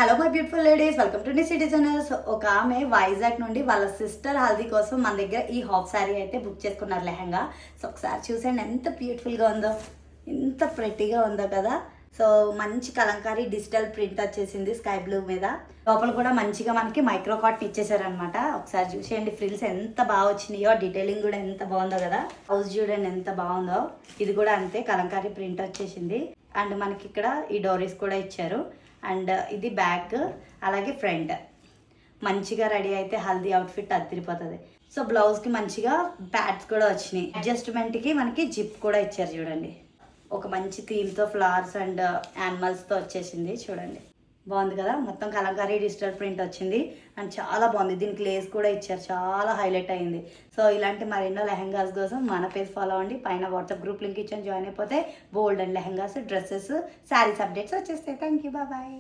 Hello my beautiful ladies, welcome to నీ సిటిజనర్స్. ఒక ఆమె వైజాగ్ నుండి వాళ్ళ సిస్టర్ హల్దీ కోసం మన దగ్గర ఈ హాఫ్ శారీ అయితే బుక్ చేసుకున్నారు లెహంగా. సో ఒకసారి చూసండి ఎంత బ్యూటిఫుల్గా ఉందో, ఎంత ప్రెట్టీగా ఉందో కదా. సో మంచి కలంకారీ డిజిటల్ ప్రింట్ వచ్చేసింది స్కై బ్లూ మీద. లోపల కూడా మంచిగా మనకి మైక్రో కాటన్ ఇచ్చేసారనమాట. ఒకసారి చూసేయండి ఫ్రిల్స్ ఎంత బాగా వచ్చినాయో, డీటెయిలింగ్ కూడా ఎంత బాగుందో కదా. హౌస్ చూడండి ఎంత బాగుందో. ఇది కూడా అంతే కలంకారీ ప్రింట్ వచ్చేసింది. అండ్ మనకి ఇక్కడ ఈ డోరీస్ కూడా ఇచ్చారు. అండ్ ఇది బ్యాక్, అలాగే ఫ్రంట్. మంచిగా రెడీ అయితే హల్దీ అవుట్ఫిట్ అదిరిపోతుంది. సో బ్లౌజ్కి మంచిగా ప్యాడ్స్ కూడా వచ్చినాయి. అడ్జస్ట్మెంట్కి మనకి జిప్ కూడా ఇచ్చారు చూడండి. ఒక మంచి థీమ్తో ఫ్లవర్స్ అండ్ యానిమల్స్తో వచ్చేసింది చూడండి. బాగుంది కదా. మొత్తం కలంకారీ డిజిటల్ ప్రింట్ వచ్చింది అండ్ చాలా బాగుంది. దీనికి లేస్ కూడా ఇచ్చారు, చాలా హైలైట్ అయింది. సో ఇలాంటి మరెన్నో లెహంగాస్ కోసం మన పేజ్ ఫాలో అవ్వండి. పైన వాట్సాప్ గ్రూప్ లింక్ ఇచ్చాను, జాయిన్ అయిపోతే bold and lehengas, dresses, saris updates వచ్చేస్తాయి. Thank you, bye.